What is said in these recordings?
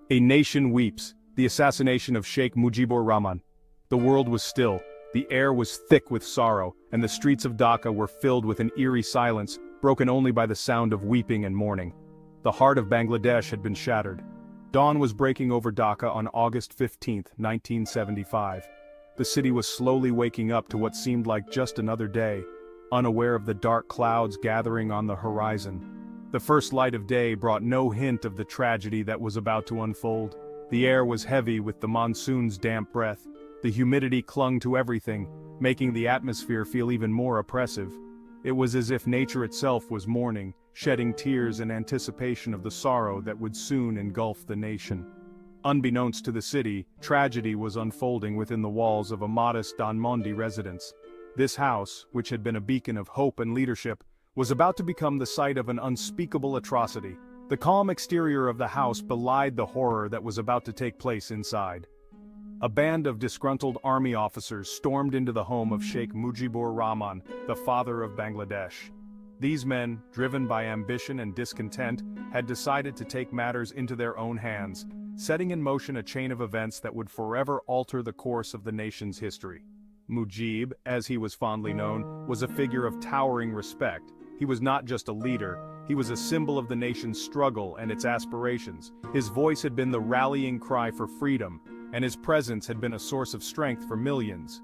A nation weeps, the assassination of Sheikh Mujibur Rahman. The world was still, the air was thick with sorrow, and the streets of Dhaka were filled with an eerie silence, broken only by the sound of weeping and mourning. The heart of Bangladesh had been shattered. Dawn was breaking over Dhaka on August 15, 1975. The city was slowly waking up to what seemed like just another day, unaware of the dark clouds gathering on the horizon. The first light of day brought no hint of the tragedy that was about to unfold. The air was heavy with the monsoon's damp breath. The humidity clung to everything, making the atmosphere feel even more oppressive. It was as if nature itself was mourning, shedding tears in anticipation of the sorrow that would soon engulf the nation. Unbeknownst to the city, tragedy was unfolding within the walls of a modest Dhanmondi residence. This house, which had been a beacon of hope and leadership, was about to become the site of an unspeakable atrocity. The calm exterior of the house belied the horror that was about to take place inside. A band of disgruntled army officers stormed into the home of Sheikh Mujibur Rahman, the father of Bangladesh. These men, driven by ambition and discontent, had decided to take matters into their own hands, setting in motion a chain of events that would forever alter the course of the nation's history. Mujib, as he was fondly known, was a figure of towering respect. He was not just a leader, he was a symbol of the nation's struggle and its aspirations. His voice had been the rallying cry for freedom, and his presence had been a source of strength for millions.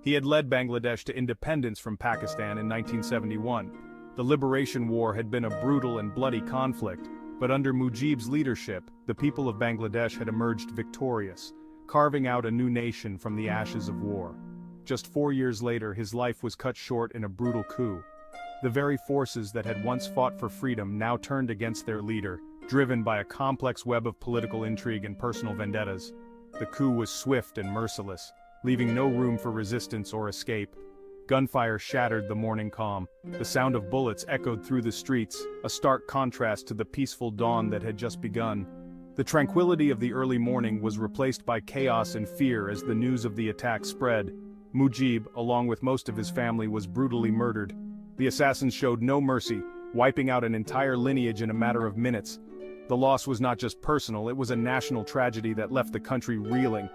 He had led Bangladesh to independence from Pakistan in 1971. The Liberation War had been a brutal and bloody conflict, but under Mujib's leadership, the people of Bangladesh had emerged victorious, carving out a new nation from the ashes of war. Just 4 years later, his life was cut short in a brutal coup. The very forces that had once fought for freedom now turned against their leader, driven by a complex web of political intrigue and personal vendettas. The coup was swift and merciless, leaving no room for resistance or escape. Gunfire shattered the morning calm. The sound of bullets echoed through the streets, a stark contrast to the peaceful dawn that had just begun. The tranquility of the early morning was replaced by chaos and fear as the news of the attack spread. Mujib, along with most of his family, was brutally murdered. The assassins showed no mercy, wiping out an entire lineage in a matter of minutes. The loss was not just personal, it was a national tragedy that left the country reeling.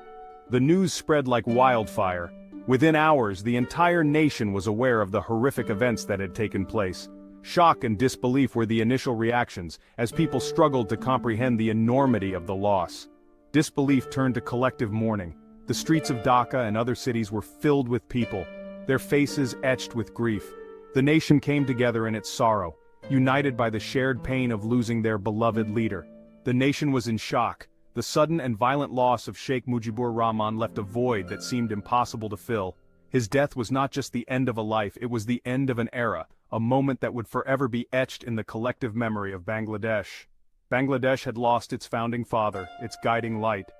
The news spread like wildfire. Within hours, the entire nation was aware of the horrific events that had taken place. Shock and disbelief were the initial reactions, as people struggled to comprehend the enormity of the loss. Disbelief turned to collective mourning. The streets of Dhaka and other cities were filled with people, their faces etched with grief. The nation came together in its sorrow, united by the shared pain of losing their beloved leader. The nation was in shock. The sudden and violent loss of Sheikh Mujibur Rahman left a void that seemed impossible to fill. His death was not just the end of a life, it was the end of an era, a moment that would forever be etched in the collective memory of Bangladesh. Bangladesh had lost its founding father, its guiding light.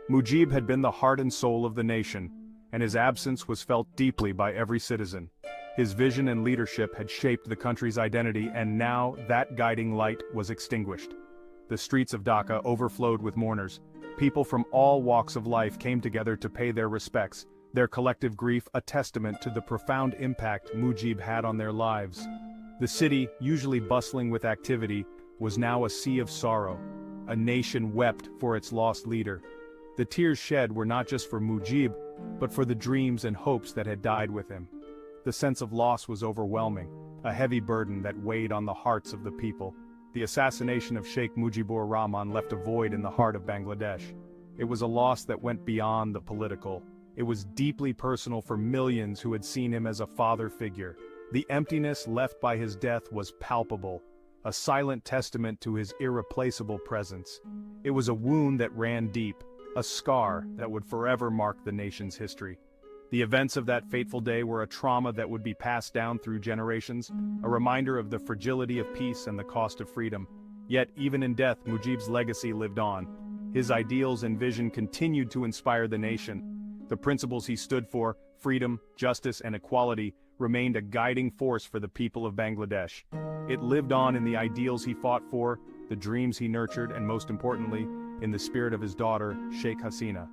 Mujib had been the heart and soul of the nation, and his absence was felt deeply by every citizen. His vision and leadership had shaped the country's identity, and now that guiding light was extinguished. The streets of Dhaka overflowed with mourners. People from all walks of life came together to pay their respects, their collective grief a testament to the profound impact Mujib had on their lives. The city, usually bustling with activity, was now a sea of sorrow. A nation wept for its lost leader. The tears shed were not just for Mujib, but for the dreams and hopes that had died with him. The sense of loss was overwhelming, a heavy burden that weighed on the hearts of the people. The assassination of Sheikh Mujibur Rahman left a void in the heart of Bangladesh. It was a loss that went beyond the political. It was deeply personal for millions who had seen him as a father figure. The emptiness left by his death was palpable, a silent testament to his irreplaceable presence. It was a wound that ran deep, a scar that would forever mark the nation's history. The events of that fateful day were a trauma that would be passed down through generations, a reminder of the fragility of peace and the cost of freedom. Yet, even in death, Mujib's legacy lived on. His ideals and vision continued to inspire the nation. The principles he stood for, freedom, justice, and equality, remained a guiding force for the people of Bangladesh. It lived on in the ideals he fought for, the dreams he nurtured, and most importantly, in the spirit of his daughter, Sheikh Hasina.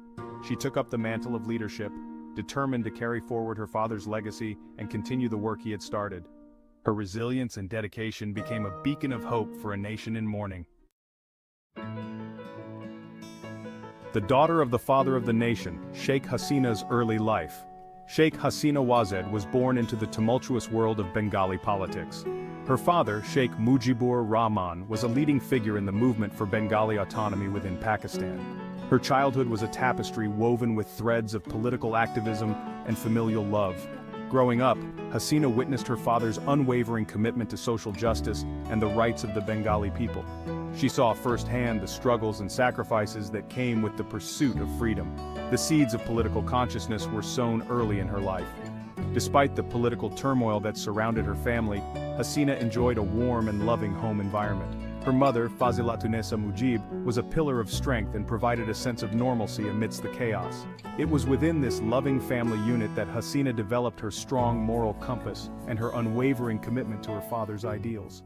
She took up the mantle of leadership, determined to carry forward her father's legacy and continue the work he had started. Her resilience and dedication became a beacon of hope for a nation in mourning. the daughter of the father of the nation, Sheikh Hasina's early life. Sheikh Hasina Ousted was born into the tumultuous world of Bengali politics. Her father, Sheikh Mujibur Rahman, was a leading figure in the movement for Bengali autonomy within Pakistan. Her childhood was a tapestry woven with threads of political activism and familial love. Growing up, Hasina witnessed her father's unwavering commitment to social justice and the rights of the Bengali people. She saw firsthand the struggles and sacrifices that came with the pursuit of freedom. The seeds of political consciousness were sown early in her life. Despite the political turmoil that surrounded her family, Hasina enjoyed a warm and loving home environment. Her mother, Fazilatunessa Mujib, was a pillar of strength and provided a sense of normalcy amidst the chaos. It was within this loving family unit that Hasina developed her strong moral compass and her unwavering commitment to her father's ideals.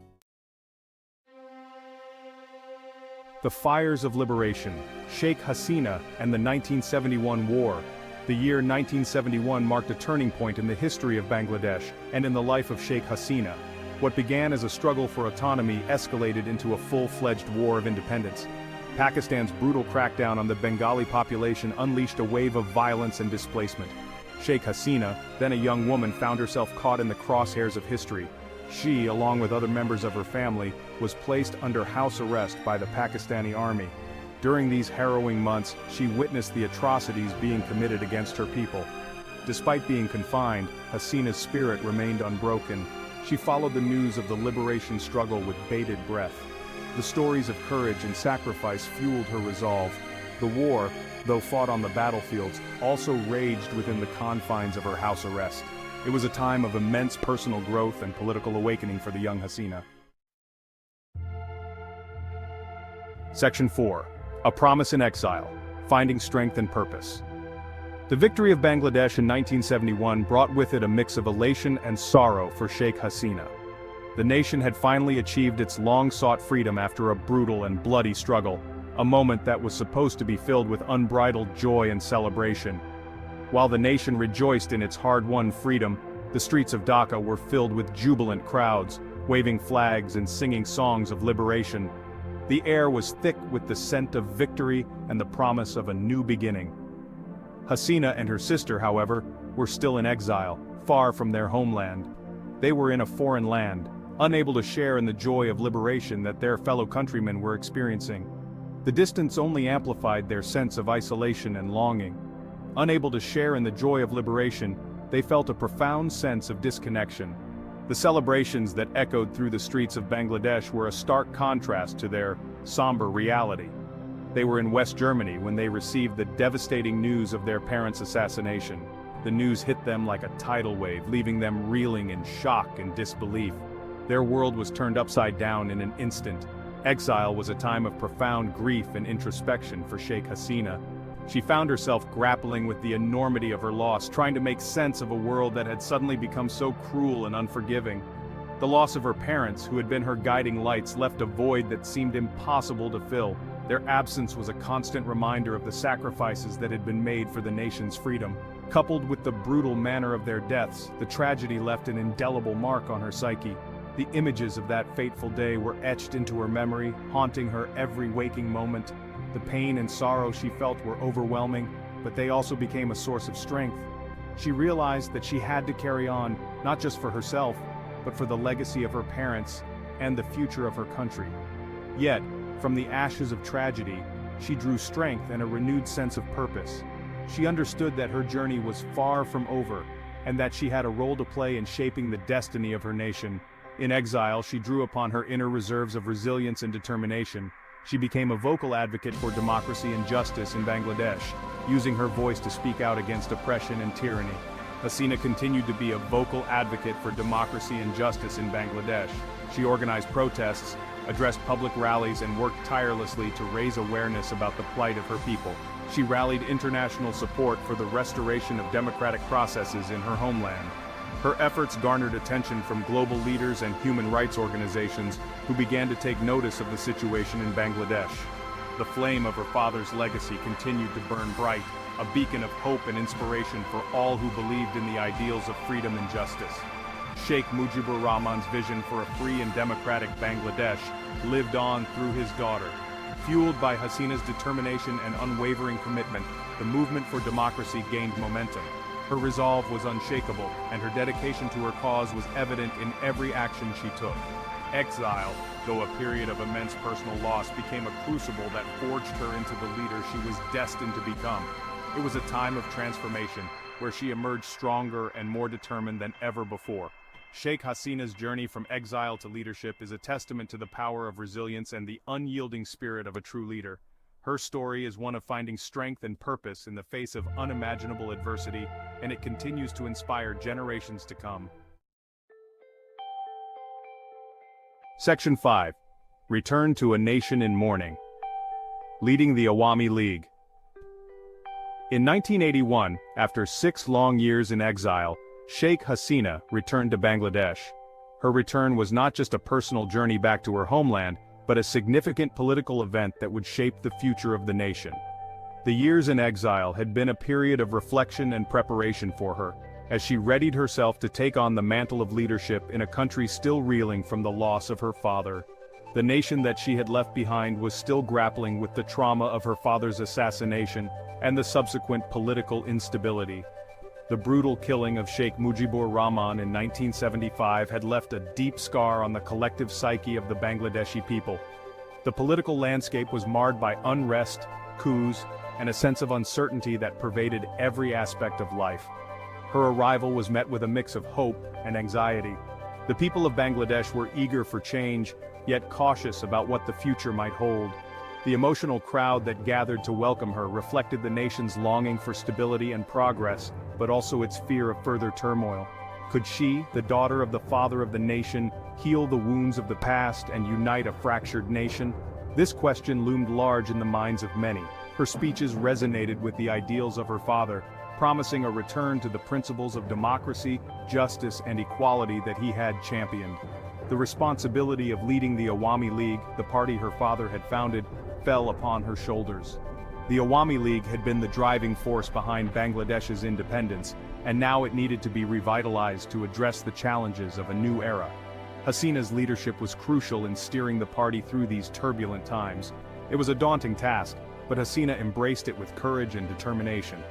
The fires of liberation, Sheikh Hasina and the 1971 war. The year 1971 marked a turning point in the history of Bangladesh and in the life of Sheikh Hasina. What began as a struggle for autonomy escalated into a full-fledged war of independence. Pakistan's brutal crackdown on the Bengali population unleashed a wave of violence and displacement. Sheikh Hasina, then a young woman, found herself caught in the crosshairs of history. She, along with other members of her family, was placed under house arrest by the Pakistani army. During these harrowing months, she witnessed the atrocities being committed against her people. Despite being confined, Hasina's spirit remained unbroken. She followed the news of the liberation struggle with bated breath. The stories of courage and sacrifice fueled her resolve. The war, though fought on the battlefields, also raged within the confines of her house arrest. It was a time of immense personal growth and political awakening for the young Hasina. Section 4. A Promise in Exile, Finding Strength and Purpose. The victory of Bangladesh in 1971 brought with it a mix of elation and sorrow for Sheikh Hasina. The nation had finally achieved its long-sought freedom after a brutal and bloody struggle, a moment that was supposed to be filled with unbridled joy and celebration. While the nation rejoiced in its hard-won freedom, the streets of Dhaka were filled with jubilant crowds, waving flags and singing songs of liberation. The air was thick with the scent of victory and the promise of a new beginning. Hasina and her sister, however, were still in exile, far from their homeland. They were in a foreign land, unable to share in the joy of liberation that their fellow countrymen were experiencing. The distance only amplified their sense of isolation and longing. Unable to share in the joy of liberation, they felt a profound sense of disconnection. The celebrations that echoed through the streets of Bangladesh were a stark contrast to their somber reality. They were in West Germany when they received the devastating news of their parents' assassination. The news hit them like a tidal wave, leaving them reeling in shock and disbelief. Their world was turned upside down in an instant. Exile was a time of profound grief and introspection for Sheikh Hasina. She found herself grappling with the enormity of her loss, trying to make sense of a world that had suddenly become so cruel and unforgiving. The loss of her parents, who had been her guiding lights, left a void that seemed impossible to fill. Their absence was a constant reminder of the sacrifices that had been made for the nation's freedom. Coupled with the brutal manner of their deaths, the tragedy left an indelible mark on her psyche. The images of that fateful day were etched into her memory, haunting her every waking moment. The pain and sorrow she felt were overwhelming, but they also became a source of strength. She realized that she had to carry on, not just for herself, but for the legacy of her parents and the future of her country. Yet, from the ashes of tragedy, she drew strength and a renewed sense of purpose. She understood that her journey was far from over, and that she had a role to play in shaping the destiny of her nation. In exile, she drew upon her inner reserves of resilience and determination. She became a vocal advocate for democracy and justice in Bangladesh, using her voice to speak out against oppression and tyranny. Hasina continued to be a vocal advocate for democracy and justice in Bangladesh. She organized protests, addressed public rallies, and worked tirelessly to raise awareness about the plight of her people. She rallied international support for the restoration of democratic processes in her homeland. Her efforts garnered attention from global leaders and human rights organizations who began to take notice of the situation in Bangladesh. The flame of her father's legacy continued to burn bright, a beacon of hope and inspiration for all who believed in the ideals of freedom and justice. Sheikh Mujibur Rahman's vision for a free and democratic Bangladesh lived on through his daughter. Fueled by Hasina's determination and unwavering commitment, the movement for democracy gained momentum. Her resolve was unshakable, and her dedication to her cause was evident in every action she took. Exile, though a period of immense personal loss, became a crucible that forged her into the leader she was destined to become. It was a time of transformation, where she emerged stronger and more determined than ever before. Sheikh Hasina's journey from exile to leadership is a testament to the power of resilience and the unyielding spirit of a true leader. Her story is one of finding strength and purpose in the face of unimaginable adversity, and it continues to inspire generations to come. Section 5. Return to a nation in mourning. Leading the Awami League. In 1981, after 6 long years in exile, Sheikh Hasina returned to Bangladesh. Her return was not just a personal journey back to her homeland, but a significant political event that would shape the future of the nation. The years in exile had been a period of reflection and preparation for her, as she readied herself to take on the mantle of leadership in a country still reeling from the loss of her father. The nation that she had left behind was still grappling with the trauma of her father's assassination and the subsequent political instability. The brutal killing of Sheikh Mujibur Rahman in 1975 had left a deep scar on the collective psyche of the Bangladeshi people. The political landscape was marred by unrest, coups, and a sense of uncertainty that pervaded every aspect of life. Her arrival was met with a mix of hope and anxiety. The people of Bangladesh were eager for change, yet cautious about what the future might hold. The emotional crowd that gathered to welcome her reflected the nation's longing for stability and progress, but also its fear of further turmoil. Could she, the daughter of the father of the nation, heal the wounds of the past and unite a fractured nation? This question loomed large in the minds of many. Her speeches resonated with the ideals of her father, promising a return to the principles of democracy, justice, and equality that he had championed. The responsibility of leading the Awami League, the party her father had founded, fell upon her shoulders. The Awami League had been the driving force behind Bangladesh's independence, and now it needed to be revitalized to address the challenges of a new era. Hasina's leadership was crucial in steering the party through these turbulent times. It was a daunting task, but Hasina embraced it with courage and determination.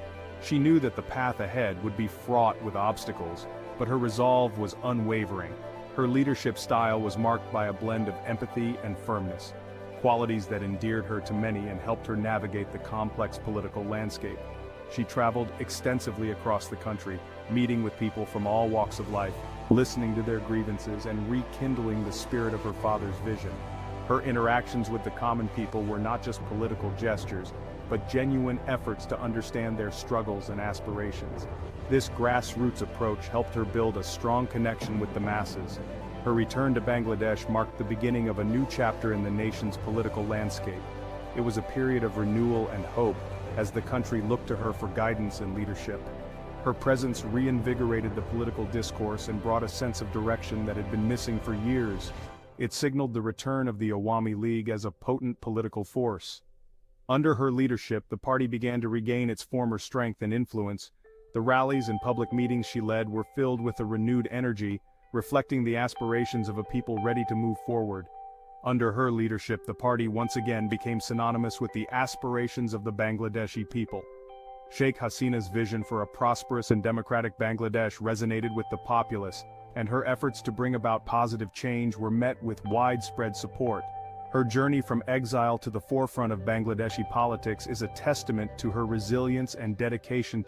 She knew that the path ahead would be fraught with obstacles, but her resolve was unwavering. Her leadership style was marked by a blend of empathy and firmness, qualities that endeared her to many and helped her navigate the complex political landscape. She traveled extensively across the country, meeting with people from all walks of life, listening to their grievances and rekindling the spirit of her father's vision. Her interactions with the common people were not just political gestures, but genuine efforts to understand their struggles and aspirations. This grassroots approach helped her build a strong connection with the masses. Her return to Bangladesh marked the beginning of a new chapter in the nation's political landscape. It was a period of renewal and hope, as the country looked to her for guidance and leadership. Her presence reinvigorated the political discourse and brought a sense of direction that had been missing for years. It signaled the return of the Awami League as a potent political force. Under her leadership, the party began to regain its former strength and influence. The rallies and public meetings she led were filled with a renewed energy, reflecting the aspirations of a people ready to move forward. Under her leadership, the party once again became synonymous with the aspirations of the Bangladeshi people. Sheikh Hasina's vision for a prosperous and democratic Bangladesh resonated with the populace, and her efforts to bring about positive change were met with widespread support. Her journey from exile to the forefront of Bangladeshi politics is a testament to her resilience and dedication to